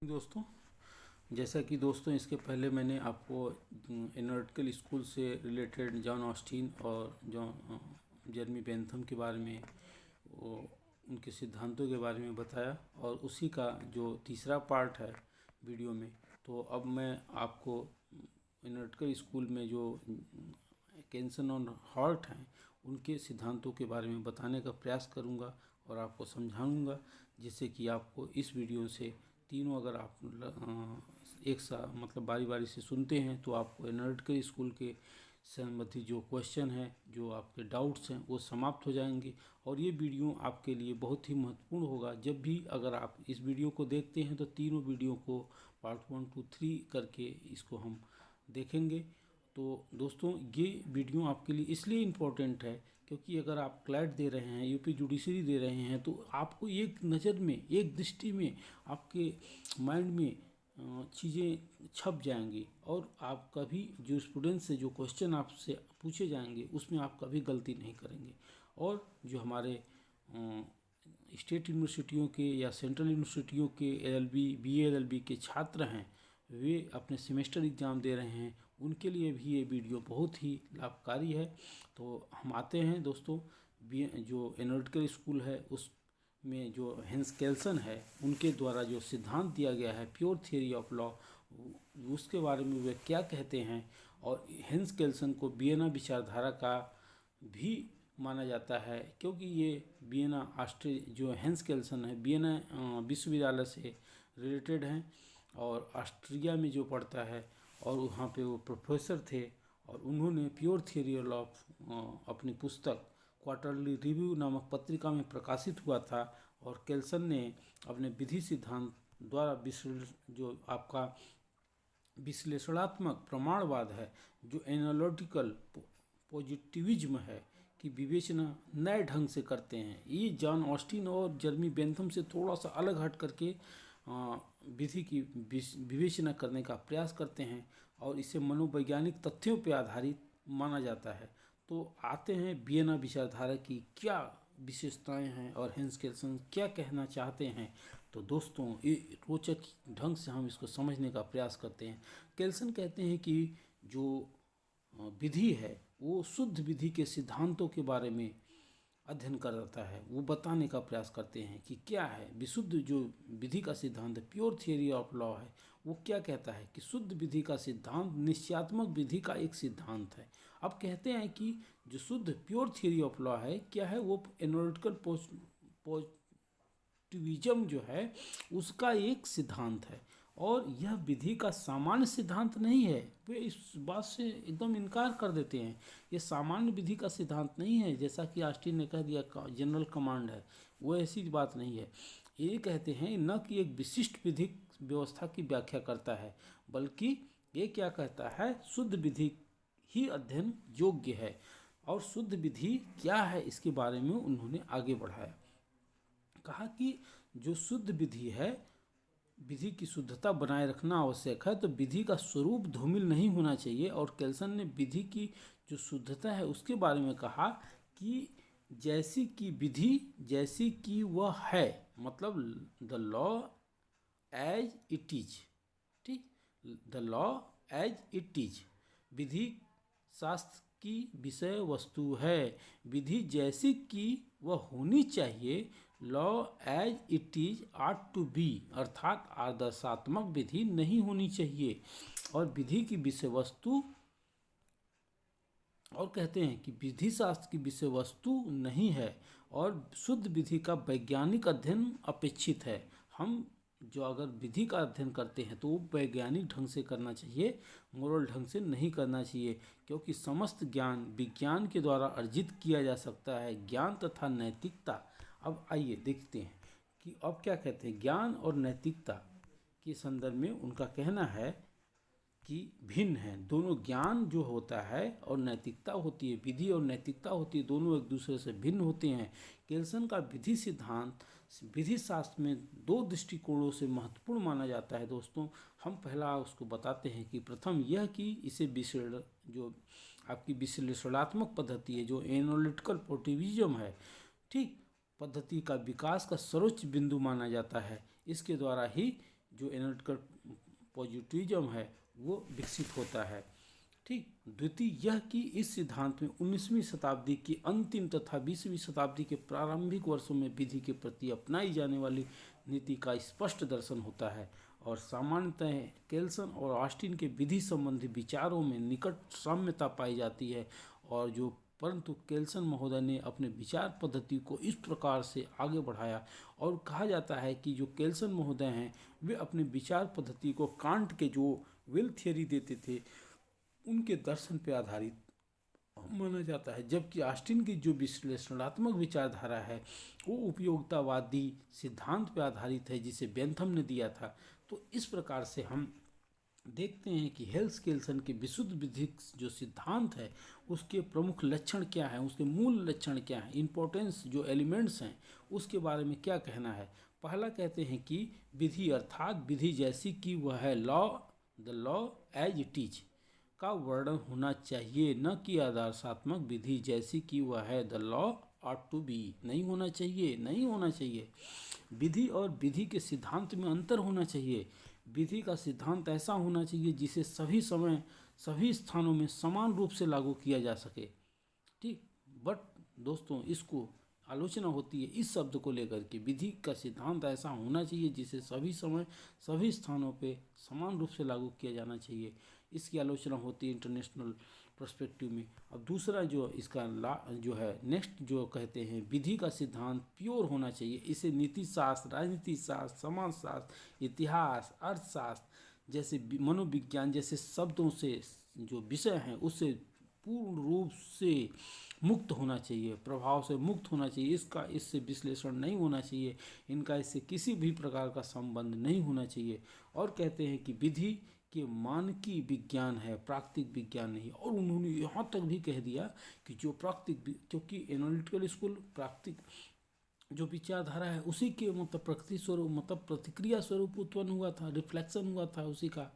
दोस्तों, जैसा कि दोस्तों इसके पहले मैंने आपको एनालिटिकल स्कूल से रिलेटेड जॉन ऑस्टिन और जेरमी बेंथम के बारे में, वो उनके सिद्धांतों के बारे में बताया और उसी का जो तीसरा पार्ट है वीडियो में। तो अब मैं आपको एनालिटिकल स्कूल में जो केल्सन और हॉर्ट हैं उनके सिद्धांतों के बारे में बताने का प्रयास करूंगा और आपको समझाऊंगा, जिससे कि आपको इस वीडियो से तीनों अगर आप एक सा मतलब बारी बारी से सुनते हैं तो आपको एनालिटिकल स्कूल के संबंधी जो क्वेश्चन है, जो आपके डाउट्स हैं, वो समाप्त हो जाएंगे। और ये वीडियो आपके लिए बहुत ही महत्वपूर्ण होगा। जब भी अगर आप इस वीडियो को देखते हैं तो तीनों वीडियो को पार्ट 1, 2, 3 करके इसको हम देखेंगे। तो दोस्तों, ये वीडियो आपके लिए इसलिए इम्पोर्टेंट है क्योंकि अगर आप क्लैट दे रहे हैं, यूपी जुडिशरी दे रहे हैं, तो आपको एक नज़र में, एक दृष्टि में, आपके माइंड में चीज़ें छप जाएंगी और आप कभी जो स्टूडेंट से जो क्वेश्चन आपसे पूछे जाएंगे उसमें आप कभी गलती नहीं करेंगे। और जो हमारे स्टेट यूनिवर्सिटियों के या सेंट्रल यूनिवर्सिटियों के LLB BA LLB के छात्र हैं, वे अपने सेमेस्टर एग्ज़ाम दे रहे हैं, उनके लिए भी ये वीडियो बहुत ही लाभकारी है। तो हम आते हैं दोस्तों, जो एनालिटिकल स्कूल है उसमें जो हेंस केल्सन है उनके द्वारा जो सिद्धांत दिया गया है प्योर थियरी ऑफ लॉ, उसके बारे में वे क्या कहते हैं। और हेंस केल्सन को वियना विचारधारा का भी माना जाता है क्योंकि ये वियना जो हेंस केल्सन है वियना विश्वविद्यालय से रिलेटेड हैं और ऑस्ट्रिया में जो पढ़ता है और वहाँ पे वो प्रोफेसर थे। और उन्होंने प्योर थियरी ऑफ अपनी पुस्तक क्वार्टरली रिव्यू नामक पत्रिका में प्रकाशित हुआ था। और केल्सन ने अपने विधि सिद्धांत द्वारा जो आपका विश्लेषणात्मक प्रमाणवाद है, जो एनालिटिकल पॉजिटिविज्म है, की विवेचना नए ढंग से करते हैं। ये जॉन ऑस्टिन और जेरमी बेंथम से थोड़ा सा अलग हट करके विधि की विवेचना करने का प्रयास करते हैं और इसे मनोवैज्ञानिक तथ्यों पर आधारित माना जाता है। तो आते हैं वियना विचारधारा की क्या विशेषताएं हैं और हेंस केल्सन क्या कहना चाहते हैं। तो दोस्तों, ये रोचक ढंग से हम इसको समझने का प्रयास करते हैं। केल्सन कहते हैं कि जो विधि है वो शुद्ध विधि के सिद्धांतों के बारे में अध्ययन करता है। वो बताने का प्रयास करते हैं कि क्या है विशुद्ध जो विधि का सिद्धांत प्योर थियरी ऑफ लॉ है, वो क्या कहता है कि शुद्ध विधि का सिद्धांत निश्चयात्मक विधि का एक सिद्धांत है। अब कहते हैं कि जो शुद्ध प्योर थियरी ऑफ लॉ है क्या है, वो एनालिटिकल पॉजिटिविज्म जो है उसका एक सिद्धांत है और यह विधि का सामान्य सिद्धांत नहीं है। वे इस बात से एकदम इनकार कर देते हैं। ये सामान्य विधि का सिद्धांत नहीं है, जैसा कि ऑस्टिन ने कह दिया जनरल कमांड है, वो ऐसी बात नहीं है। ये कहते हैं न कि एक विशिष्ट विधिक व्यवस्था की व्याख्या करता है, बल्कि ये क्या कहता है, शुद्ध विधि ही अध्ययन योग्य है। और शुद्ध विधि क्या है इसके बारे में उन्होंने आगे बढ़ाया, कहा कि जो शुद्ध विधि है, विधि की शुद्धता बनाए रखना आवश्यक है। तो विधि का स्वरूप धूमिल नहीं होना चाहिए। और केल्सन ने विधि की जो शुद्धता है उसके बारे में कहा कि जैसी की विधि जैसी कि वह है, मतलब the law as it is. ठीक, the law as it is, विधि शास्त्र की विषय वस्तु है। विधि जैसी कि वह होनी चाहिए, law as it is ought to be, अर्थात आदर्शात्मक विधि नहीं होनी चाहिए। और विधि की विषय वस्तु, और कहते हैं कि विधि शास्त्र की विषय वस्तु नहीं है और शुद्ध विधि का वैज्ञानिक अध्ययन अपेक्षित है। हम जो अगर विधि का अध्ययन करते हैं तो वो वैज्ञानिक ढंग से करना चाहिए, मोरल ढंग से नहीं करना चाहिए, क्योंकि समस्त ज्ञान विज्ञान के द्वारा अर्जित किया जा सकता है। ज्ञान तथा नैतिकता, अब आइए देखते हैं कि अब क्या कहते हैं। ज्ञान और नैतिकता के संदर्भ में उनका कहना है कि भिन्न है। दोनों, ज्ञान जो होता है और नैतिकता होती है, विधि और नैतिकता होती है, दोनों एक दूसरे से भिन्न होते हैं। केल्सन का विधि सिद्धांत विधि शास्त्र में दो दृष्टिकोणों से महत्वपूर्ण माना जाता है। दोस्तों, हम पहला उसको बताते हैं कि प्रथम यह कि इसे जो आपकी विश्लेषणात्मक पद्धति है, जो एनालिटिकल पॉजिटिविज्म है, ठीक, पद्धति का विकास का सर्वोच्च बिंदु माना जाता है। इसके द्वारा ही जो एनालिटिकल पॉजिटिविज्म है वो विकसित होता है। ठीक। द्वितीय यह कि इस सिद्धांत में 19वीं शताब्दी की अंतिम तथा 20वीं शताब्दी के प्रारंभिक वर्षों में विधि के प्रति अपनाई जाने वाली नीति का स्पष्ट दर्शन होता है और सामान्यतः केल्सन और ऑस्टिन के विधि संबंधी विचारों में निकट साम्यता पाई जाती है। और जो परंतु केल्सन महोदय ने अपने विचार पद्धति को इस प्रकार से आगे बढ़ाया और कहा जाता है कि जो केल्सन महोदय हैं वे अपने विचार पद्धति को कांट के जो विल थियरी देते थे उनके दर्शन पर आधारित माना जाता है, जबकि ऑस्टिन की जो विश्लेषणात्मक विचारधारा है वो उपयोगितावादी सिद्धांत पर आधारित है जिसे बेंथम ने दिया था। तो इस प्रकार से हम देखते हैं कि हेल्स केल्सन के विशुद्ध विधिक जो सिद्धांत है उसके प्रमुख लक्षण क्या है, उसके मूल लक्षण क्या है, इम्पोर्टेंस जो एलिमेंट्स हैं उसके बारे में क्या कहना है। पहला कहते हैं कि विधि अर्थात विधि जैसी कि वह है the law as it is का वर्णन होना चाहिए, न कि आदर्शात्मक विधि जैसी कि वह है the law ought to be. नहीं होना चाहिए, नहीं होना चाहिए। विधि और विधि के सिद्धांत में अंतर होना चाहिए। विधि का सिद्धांत ऐसा होना चाहिए जिसे सभी समय सभी स्थानों में समान रूप से लागू किया जा सके। ठीक। बट दोस्तों इसको आलोचना होती है इस शब्द को लेकर के, विधि का सिद्धांत ऐसा होना चाहिए जिसे सभी समय सभी स्थानों पे समान रूप से लागू किया जाना चाहिए। इसकी आलोचना होती है इंटरनेशनल पर्सपेक्टिव में। अब दूसरा जो इसका जो है नेक्स्ट जो कहते हैं विधि का सिद्धांत प्योर होना चाहिए। इसे नीति शास्त्र, राजनीति शास्त्र, समाज शास्त्र, इतिहास, अर्थशास्त्र जैसे मनोविज्ञान जैसे शब्दों से जो विषय हैं उससे पूर्ण रूप से मुक्त होना चाहिए, प्रभाव से मुक्त होना चाहिए। इससे विश्लेषण नहीं होना चाहिए, इनका इससे किसी भी प्रकार का संबंध नहीं होना चाहिए। और कहते हैं कि विधि के मानकी विज्ञान है, प्राकृतिक विज्ञान नहीं। और उन्होंने यहाँ तक भी कह दिया कि जो प्राकृतिक, क्योंकि एनालिटिकल स्कूल प्राकृतिक जो विचारधारा है उसी के मतलब प्रकृति स्वरूप मतलब प्रतिक्रिया स्वरूप उत्पन्न हुआ था, रिफ्लेक्शन हुआ था उसी का,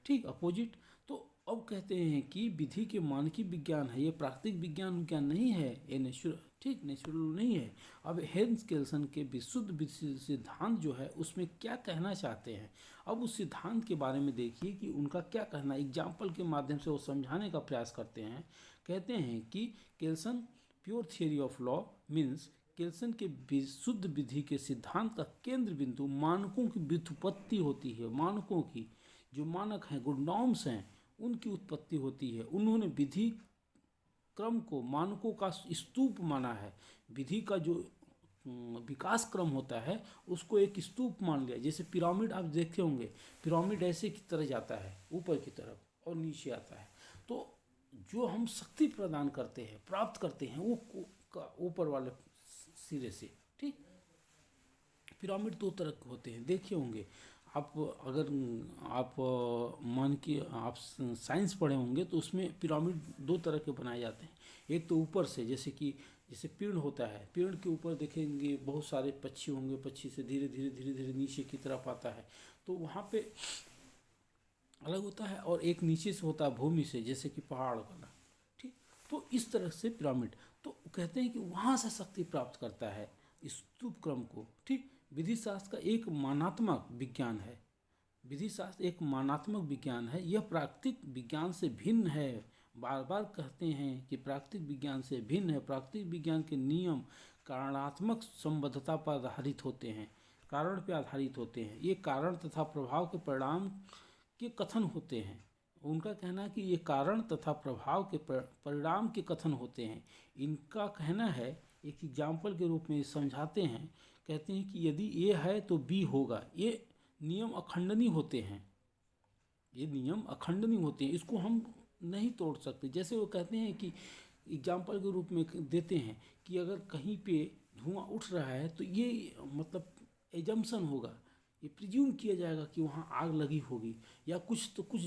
ठीक अपोजिट। तो अब कहते हैं कि विधि के मानकी विज्ञान है, ये प्राकृतिक विज्ञान नहीं है, ये नेचुरल, ठीक नेचुरल नहीं है। अब हेल्स केल्सन के विशुद्ध सिद्धांत जो है उसमें क्या कहना चाहते हैं, अब उस सिद्धांत के बारे में देखिए कि उनका क्या कहना, एग्जाम्पल के माध्यम से वो समझाने का प्रयास करते हैं। कहते हैं कि Kelsen pure theory of law means Kelsen के विशुद्ध विधि के सिद्धांत का केंद्र बिंदु मानकों की व्युत्पत्ति होती है। मानकों की जो मानक हैं, गुड नॉर्म्स हैं, उनकी उत्पत्ति होती है। उन्होंने विधि क्रम को मानकों का स्तूप माना है। विधि का जो विकास क्रम होता है उसको एक स्तूप मान लिया। जैसे पिरामिड आप देखे होंगे, पिरामिड ऐसे की तरह जाता है ऊपर की तरफ और नीचे आता है। तो जो हम शक्ति प्रदान करते हैं, प्राप्त करते हैं, वो ऊपर वाले सिरे से, ठीक। पिरामिड दो तरह के होते हैं, देखे होंगे आप। अगर आप मान के आप साइंस पढ़े होंगे तो उसमें पिरामिड दो तरह के बनाए जाते हैं। एक तो ऊपर से, जैसे पेड़ होता है, पेड़ के ऊपर देखेंगे बहुत सारे पक्षी होंगे, पक्षी से धीरे धीरे धीरे धीरे नीचे की तरफ आता है, तो वहाँ पे अलग होता है। और एक नीचे से होता है भूमि से, जैसे कि पहाड़ वाला, ठीक। तो इस तरह से पिरामिड, तो कहते हैं कि वहाँ से शक्ति प्राप्त करता है स्तूप क्रम को, ठीक। विधि शास्त्र का एक मानात्मक विज्ञान है, विधि शास्त्र एक मानात्मक विज्ञान है, यह प्राकृतिक विज्ञान से भिन्न है। बार बार कहते हैं कि प्राकृतिक विज्ञान से भिन्न है। प्राकृतिक विज्ञान के नियम कारणात्मक संबद्धता पर आधारित होते हैं, कारण पर आधारित होते हैं। ये कारण तथा प्रभाव के परिणाम के कथन होते हैं। उनका कहना है कि ये कारण तथा प्रभाव के परिणाम के कथन होते हैं। इनका कहना है, एक एग्जाम्पल के रूप में समझाते हैं, कहते हैं कि यदि ए है तो बी होगा। ये नियम अखंडनीय होते हैं, ये नियम अखंडनीय होते हैं, इसको हम नहीं तोड़ सकते। जैसे वो कहते हैं कि एग्जाम्पल के रूप में देते हैं कि अगर कहीं पे धुआं उठ रहा है तो ये मतलब एजम्पशन होगा, ये प्रिज्यूम किया जाएगा कि वहाँ आग लगी होगी या कुछ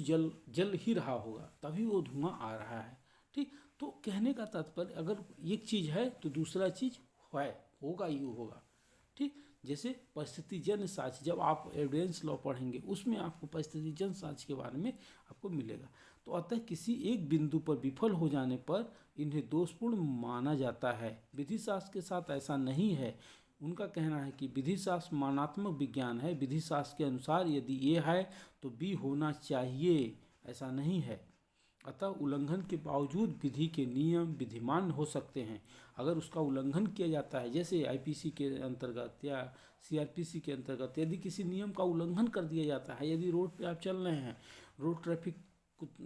जल ही रहा होगा, तभी वो धुआं आ रहा है, ठीक। तो कहने का तात्पर्य, अगर एक चीज़ है तो दूसरा चीज़ होगा ही होगा, ठीक। जैसे परिस्थितिजन्य साक्ष्य, जब आप एविडेंस लॉ पढ़ेंगे उसमें आपको परिस्थितिजन्य साक्ष्य के बारे में आपको मिलेगा। तो अतः किसी एक बिंदु पर विफल हो जाने पर इन्हें दोषपूर्ण माना जाता है। विधि शास्त्र के साथ ऐसा नहीं है, उनका कहना है कि विधि शास्त्र मानात्मक विज्ञान है, विधि शास्त्र के अनुसार यदि ए है तो बी होना चाहिए, ऐसा नहीं है। अतः उल्लंघन के बावजूद विधि के नियम विधिमान हो सकते हैं। अगर उसका उल्लंघन किया जाता है, जैसे आईपीसी के अंतर्गत या सीआरपीसी के अंतर्गत, यदि किसी नियम का उल्लंघन कर दिया जाता है, यदि रोड पे आप चल रहे हैं, रोड ट्रैफिक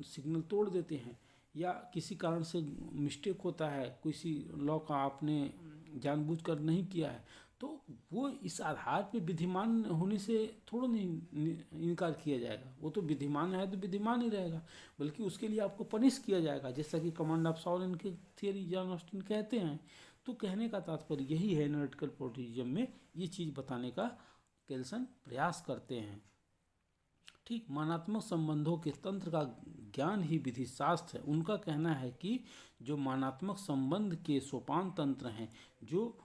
सिग्नल तोड़ देते हैं, या किसी कारण से मिस्टेक होता है, किसी लॉ का आपने जानबूझकर नहीं किया है, तो वो इस आधार पे विधिमान होने से थोड़ा नहीं इनकार किया जाएगा। वो तो विधिमान है तो विधिमान ही रहेगा, बल्कि उसके लिए आपको पनिश किया जाएगा, जैसा कि कमांड ऑफ सॉवरेन की थियरी जॉन ऑस्टिन कहते हैं। तो कहने का तात्पर्य यही है, एनालिटिकल पॉलिटिज्म में ये चीज़ बताने का केल्सन प्रयास करते हैं। ठीक, मानात्मक संबंधों के तंत्र का ज्ञान ही विधि शास्त्र है। उनका कहना है कि जो मानात्मक संबंध के सोपान तंत्र हैं, जो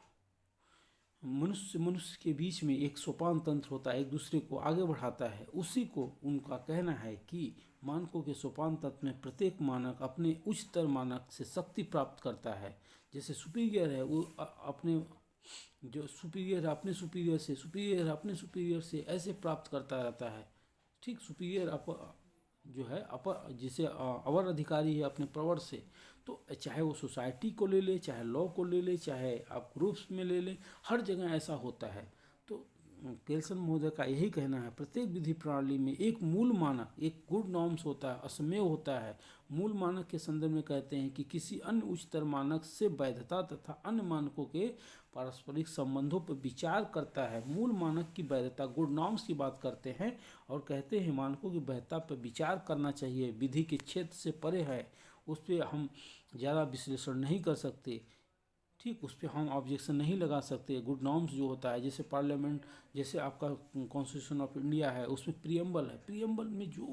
मनुष्य के बीच में एक सोपान तंत्र होता है, एक दूसरे को आगे बढ़ाता है, उसी को उनका कहना है कि मानकों के सोपान तंत्र में प्रत्येक मानक अपने उच्चतर मानक से शक्ति प्राप्त करता है। जैसे सुपीरियर है, वो अपने जो सुपीरियर है अपने सुपीरियर से, सुपीरियर अपने सुपीरियर से ऐसे प्राप्त करता रहता है। ठीक, सुपीरियर जो है अपर, जिसे अवर अधिकारी है अपने प्रवर से, तो चाहे वो सोसाइटी को ले ले, चाहे लॉ को ले ले, चाहे आप ग्रुप्स में ले लें, हर जगह ऐसा होता है। तो केल्सन महोदय का यही कहना है, प्रत्येक विधि प्रणाली में एक मूल मानक, एक गुड नॉर्म्स होता है, असमेय होता है। मूल मानक के संदर्भ में कहते हैं कि किसी अन्य उच्चतर मानक से वैधता तथा अन्य मानकों के पारस्परिक संबंधों पर विचार करता है। मूल मानक की वैधता, गुड नॉर्म्स की बात करते हैं और कहते हैं मानकों की वैधता पर विचार करना चाहिए, विधि के क्षेत्र से परे है, उस पर हम ज़्यादा विश्लेषण नहीं कर सकते। ठीक, उस पर हम ऑब्जेक्शन नहीं लगा सकते। गुड नॉर्म्स जो होता है, जैसे पार्लियामेंट, जैसे आपका कॉन्स्टिट्यूशन ऑफ इंडिया है, उसमें प्रियम्बल है, प्रियम्बल में जो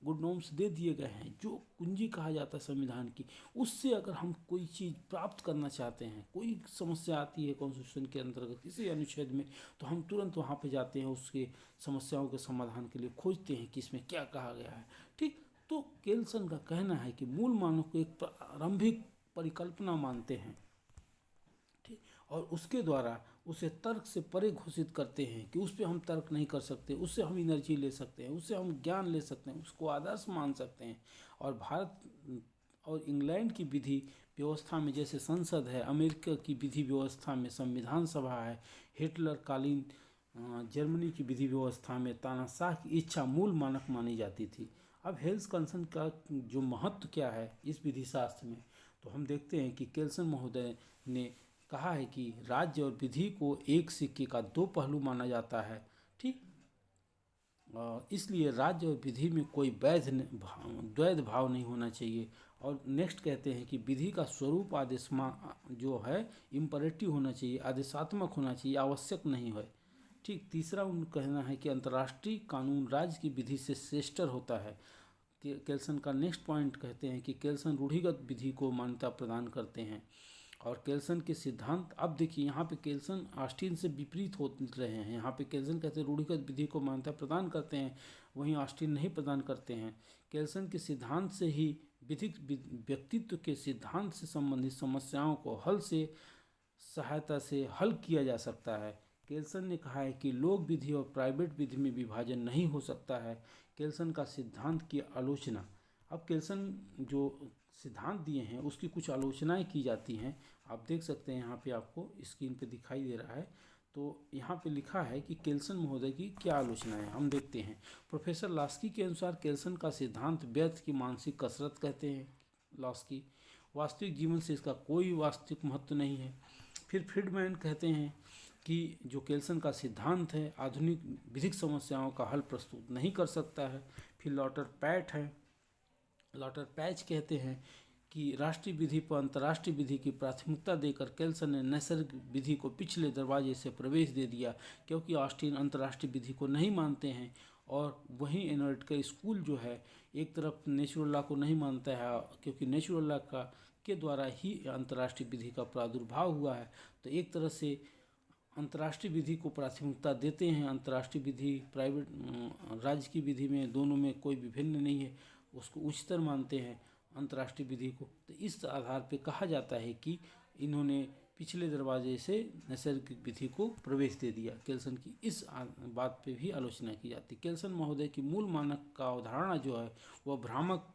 गुड नॉर्म्स दे दिए गए हैं, जो कुंजी कहा जाता है संविधान की, उससे अगर हम कोई चीज़ प्राप्त करना चाहते हैं, कोई समस्या आती है कॉन्स्टिट्यूशन के अंतर्गत किसी अनुच्छेद में, तो हम तुरंत वहाँ पर जाते हैं, उसके समस्याओं के समाधान के लिए खोजते हैं कि इसमें क्या कहा गया है। ठीक, तो केल्सन का कहना है कि मूल मानव को एक प्रारंभिक परिकल्पना मानते हैं, ठीक, और उसके द्वारा उसे तर्क से परे घोषित करते हैं कि उस पर हम तर्क नहीं कर सकते, उससे हम एनर्जी ले सकते हैं, उससे हम ज्ञान ले सकते हैं, उसको आदर्श मान सकते हैं। और भारत और इंग्लैंड की विधि व्यवस्था में जैसे संसद है, अमेरिका की विधि व्यवस्था में संविधान सभा है, हिटलर कालीन जर्मनी की विधि व्यवस्था में तानाशाह की इच्छा मूल मानक मानी जाती थी। अब हेल्स कंसर्न का जो महत्व क्या है इस विधि शास्त्र में, तो हम देखते हैं कि केल्सन महोदय ने कहा है कि राज्य और विधि को एक सिक्के का दो पहलू माना जाता है। ठीक, इसलिए राज्य और विधि में कोई द्वैध भाव नहीं होना चाहिए। और नेक्स्ट कहते हैं कि विधि का स्वरूप जो है इम्परेटिव होना चाहिए, आदेशात्मक होना चाहिए, आवश्यक नहीं है। ठीक, तीसरा उनका कहना है कि अंतर्राष्ट्रीय कानून राज्य की विधि से श्रेष्ठतर होता है। केल्सन का नेक्स्ट पॉइंट कहते हैं कि केल्सन रूढ़िगत विधि को मान्यता प्रदान करते हैं। और केल्सन के सिद्धांत, अब देखिए यहाँ पे केल्सन ऑस्टिन से विपरीत हो रहे हैं। यहाँ पे केल्सन कहते हैं रूढ़िगत विधि को मान्यता प्रदान करते हैं, वहीं ऑस्टिन नहीं प्रदान करते हैं। केल्सन के सिद्धांत से ही विधिक व्यक्तित्व के सिद्धांत से संबंधित समस्याओं को सहायता से हल किया जा सकता है। केल्सन ने कहा है कि लोक विधि और प्राइवेट विधि में विभाजन नहीं हो सकता है। केल्सन का सिद्धांत की आलोचना, अब केल्सन जो सिद्धांत दिए हैं उसकी कुछ आलोचनाएं की जाती हैं। आप देख सकते हैं यहाँ पे, आपको स्क्रीन पे दिखाई दे रहा है। तो यहाँ पे लिखा है कि केल्सन महोदय की क्या आलोचना है, हम देखते हैं। प्रोफेसर लास्की के अनुसार केल्सन का सिद्धांत व्यर्थ की मानसिक कसरत कहते हैं लास्की, वास्तविक जीवन से इसका कोई वास्तविक महत्व नहीं है। फिर फ्रीडमैन कहते हैं कि जो केल्सन का सिद्धांत है आधुनिक विधिक समस्याओं का हल प्रस्तुत नहीं कर सकता है। फिर लॉटर पैच कहते हैं कि राष्ट्रीय विधि पर अंतर्राष्ट्रीय विधि की प्राथमिकता देकर केल्सन ने नैसर्गिक विधि को पिछले दरवाजे से प्रवेश दे दिया, क्योंकि ऑस्टिन अंतर्राष्ट्रीय विधि को नहीं मानते हैं। और वहीं एनालिटिकल स्कूल जो है एक तरफ नेचुरल लॉ को नहीं मानता है, क्योंकि नेचुरल लॉ के द्वारा ही अंतर्राष्ट्रीय विधि का प्रादुर्भाव हुआ है। तो एक तरह से अंतर्राष्ट्रीय विधि को प्राथमिकता देते हैं, अंतर्राष्ट्रीय विधि प्राइवेट राज्य की विधि में दोनों में कोई विभिन्न नहीं है, उसको उच्चतर मानते हैं अंतर्राष्ट्रीय विधि को। तो इस आधार पे कहा जाता है कि इन्होंने पिछले दरवाजे से नैसर्गिक विधि को प्रवेश दे दिया। केल्सन की इस बात पे भी आलोचना की जाती है। केल्सन महोदय की मूल मानक का अवधारणा जो है वह भ्रामक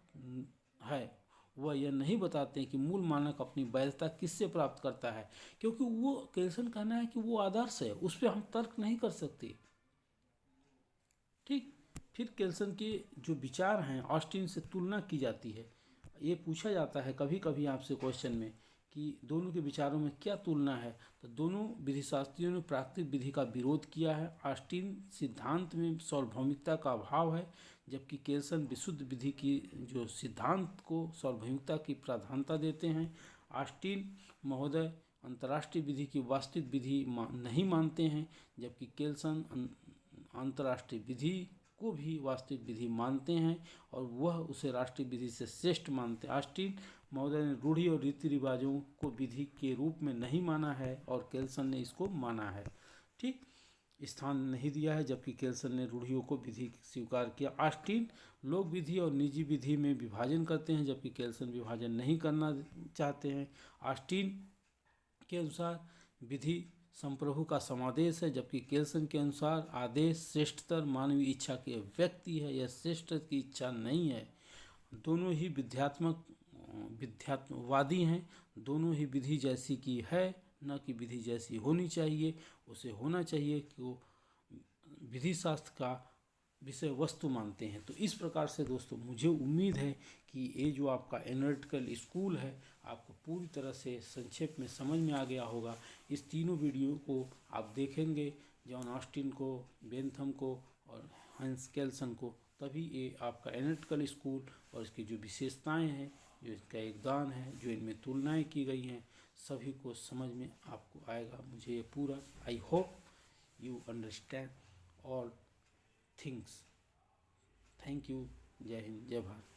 है। वह यह नहीं बताते हैं कि मूल मानक अपनी वैधता किससे प्राप्त करता है, क्योंकि वो केल्सन कहना है कि वो आदर्श है, उस पर हम तर्क नहीं कर सकते। ठीक। फिर केल्सन के जो विचार हैं ऑस्टिन से तुलना की जाती है। ये पूछा जाता है कभी कभी आपसे क्वेश्चन में कि दोनों के विचारों में क्या तुलना है, तो दोनों विधिशास्त्रियों ने प्राकृतिक विधि का विरोध किया है। ऑस्टिन सिद्धांत में सार्वभौमिकता का अभाव है, जबकि केल्सन विशुद्ध विधि की जो सिद्धांत को सार्वभौमिकता की प्राधान्यता देते हैं। ऑस्टिन महोदय अंतर्राष्ट्रीय विधि की वास्तविक विधि नहीं मानते हैं, जबकि केल्सन अंतर्राष्ट्रीय विधि को भी वास्तविक विधि मानते हैं और वह उसे राष्ट्रीय विधि से श्रेष्ठ मानते हैं। ऑस्टिन महोदय ने रूढ़ि और रीति रिवाजों को विधि के रूप में नहीं माना है और केल्सन ने इसको माना है। ठीक, स्थान नहीं दिया है, जबकि केल्सन ने रूढ़ियों को विधि स्वीकार किया। ऑस्टिन लोक विधि और निजी विधि में विभाजन करते हैं, जबकि केल्सन विभाजन नहीं करना चाहते हैं। ऑस्टिन के अनुसार विधि संप्रभु का समादेश है, जबकि केल्सन के अनुसार आदेश श्रेष्ठतर मानवीय इच्छा की अभिव्यक्ति है, यह श्रेष्ठ की इच्छा नहीं है। दोनों ही विध्यात्मवादी हैं। दोनों ही विधि जैसी की है, न कि विधि जैसी होनी चाहिए। उसे होना चाहिए कि वो विधि शास्त्र का विषय वस्तु मानते हैं। तो इस प्रकार से दोस्तों मुझे उम्मीद है कि ये जो आपका एनालिटिकल स्कूल है आपको पूरी तरह से संक्षेप में समझ में आ गया होगा। इस तीनों वीडियो को आप देखेंगे, जॉन ऑस्टिन को, बेंथम को और हंस केल्सन को, तभी ये आपका एनालिटिकल स्कूल और इसकी जो विशेषताएं हैं, जो इसका योगदान है, जो इनमें तुलनाएं की गई हैं, सभी को समझ में आपको आएगा। मुझे ये पूरा I hope you understand all things. Thank you. जय हिंद, जय भारत।